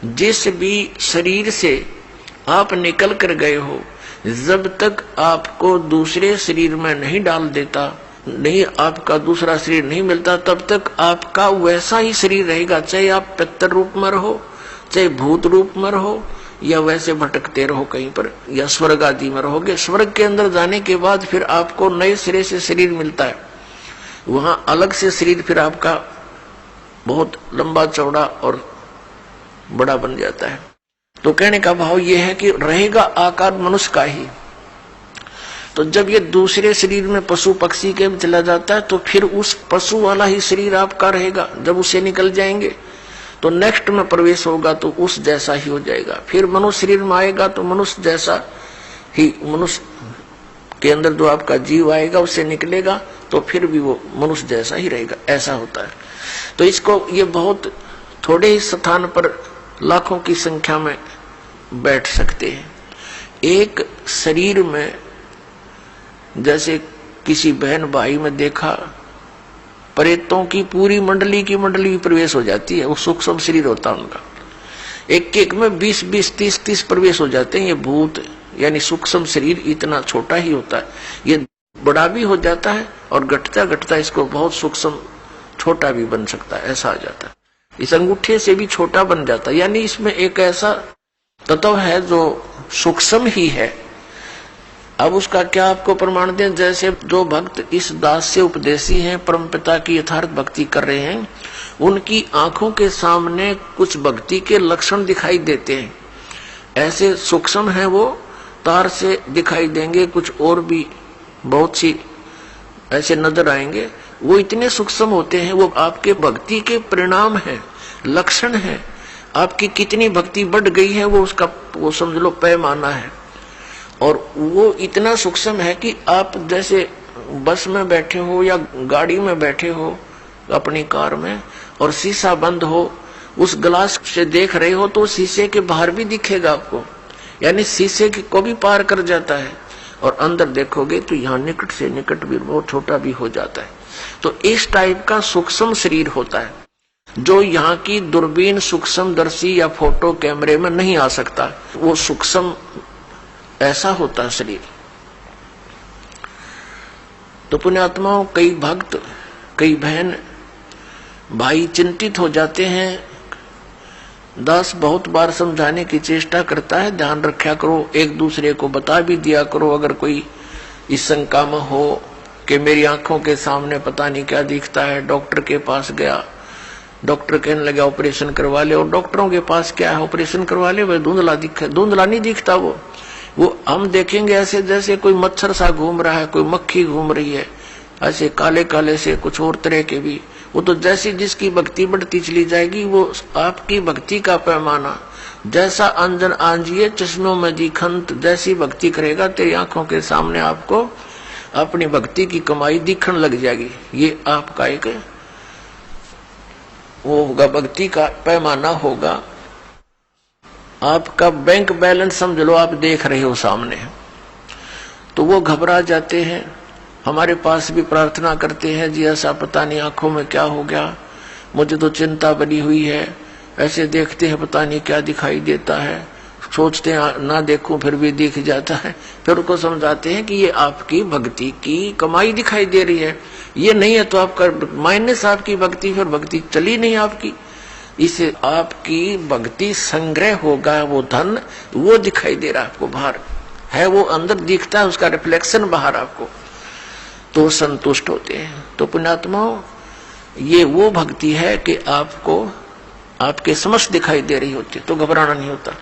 जिस भी शरीर से आप निकल कर गए हो, जब तक आपको दूसरे शरीर में नहीं डाल देता, नहीं आपका दूसरा शरीर नहीं मिलता, तब तक आपका वैसा ही शरीर रहेगा। चाहे आप पितर रूप में रहो, चाहे भूत रूप में रहो, या वैसे भटकते रहो कहीं पर, या स्वर्ग आदि में रहोगे। स्वर्ग के अंदर जाने के बाद फिर आपको नए सिरे से शरीर मिलता है, वहां अलग से शरीर फिर आपका बहुत लंबा चौड़ा और बड़ा बन जाता है। तो कहने का भाव यह है कि रहेगा आकार मनुष्य का ही। तो जब ये दूसरे शरीर में पशु पक्षी के में चला जाता है, तो फिर उस पशु वाला ही शरीर आपका रहेगा। जब उससे निकल जाएंगे तो नेक्स्ट में प्रवेश होगा तो उस जैसा ही हो जाएगा। फिर मनुष्य शरीर में आएगा तो मनुष्य जैसा ही, मनुष्य के अंदर जो आपका जीव आएगा उससे निकलेगा तो फिर भी वो मनुष्य जैसा ही रहेगा। ऐसा होता है। तो इसको ये बहुत थोड़े ही स्थान पर लाखों की संख्या में बैठ सकते हैं। एक शरीर में जैसे किसी बहन भाई में देखा, प्रेतों की पूरी मंडली की मंडली प्रवेश हो जाती है। वो सूक्ष्म शरीर होता है उनका, एक एक में 20-20, 30-30 प्रवेश हो जाते हैं। ये भूत यानी सूक्ष्म शरीर इतना छोटा ही होता है, ये बड़ा भी हो जाता है और घटता घटता इसको बहुत सूक्ष्म छोटा भी बन सकता है। ऐसा आ जाता है, इस अंगूठे से भी छोटा बन जाता है। यानी इसमें एक ऐसा तत्व है जो सूक्ष्म ही है। अब उसका क्या आपको प्रमाण दें? जैसे जो भक्त इस दास से उपदेशी हैं, परमपिता की यथार्थ भक्ति कर रहे हैं, उनकी आंखों के सामने कुछ भक्ति के लक्षण दिखाई देते हैं। ऐसे सूक्ष्म है, वो तार से दिखाई देंगे, कुछ और भी बहुत सी ऐसे नजर आएंगे। वो इतने सूक्ष्म होते हैं, वो आपके भक्ति के परिणाम है, लक्षण है। आपकी कितनी भक्ति बढ़ गई है वो उसका वो समझ लो पैमाना है। और वो इतना सूक्ष्म है कि आप जैसे बस में बैठे हो या गाड़ी में बैठे हो अपनी कार में, और शीशा बंद हो, उस ग्लास से देख रहे हो तो शीशे के बाहर भी दिखेगा आपको, यानी शीशे को भी पार कर जाता है। और अंदर देखोगे तो यहाँ निकट से निकट भी बहुत छोटा भी हो जाता है। तो इस टाइप का सूक्ष्म शरीर होता है जो यहाँ की दूरबीन सूक्ष्मदर्शी या फोटो कैमरे में नहीं आ सकता। वो सूक्ष्म ऐसा होता है शरीर। तो पुण्यात्माओं, कई भक्त कई बहन भाई चिंतित हो जाते हैं। दास बहुत बार समझाने की चेष्टा करता है, ध्यान रखा करो, एक दूसरे को बता भी दिया करो। अगर कोई इस शंका में हो कि मेरी आंखों के सामने पता नहीं क्या दिखता है, डॉक्टर के पास गया, डॉक्टर कहने लगा ऑपरेशन करवा ले। और डॉक्टरों के पास क्या है, ऑपरेशन करवा ले, वह धुंधला दिखा, धुंधला नहीं दिखता। वो हम देखेंगे ऐसे जैसे कोई मच्छर सा घूम रहा है, कोई मक्खी घूम रही है, ऐसे काले काले से कुछ और तरह के भी। वो तो जैसी जिसकी भक्ति बढ़ती चली जाएगी, वो आपकी भक्ति का पैमाना जैसा अंजन आंजिए चश्मों में दिखंत, जैसी भक्ति करेगा तेरी आंखों के सामने आपको अपनी भक्ति की कमाई दिखने लग जाएगी। ये आपका एक वो होगा, भक्ति का पैमाना होगा। आपका बैंक बैलेंस समझ लो, आप देख रहे हो सामने, तो वो घबरा जाते हैं, हमारे पास भी प्रार्थना करते हैं, जी ऐसा पता नहीं आंखों में क्या हो गया, मुझे तो चिंता बनी हुई है। ऐसे देखते हैं पता नहीं क्या दिखाई देता है, सोचते हैं ना देखूं फिर भी दिख जाता है। फिर उनको समझाते हैं कि ये आपकी भक्ति की कमाई दिखाई दे रही है, ये नहीं है तो आपका माइनस आपकी भक्ति, फिर भक्ति चली नहीं आपकी। इसे आपकी भक्ति संग्रह होगा, वो धन वो दिखाई दे रहा है आपको, बाहर है, वो अंदर दिखता है, उसका रिफ्लेक्शन बाहर आपको, तो संतुष्ट होते हैं। तो पुण्यात्माओं, ये वो भक्ति है कि आपको आपके समक्ष दिखाई दे रही होती, तो घबराना नहीं होता।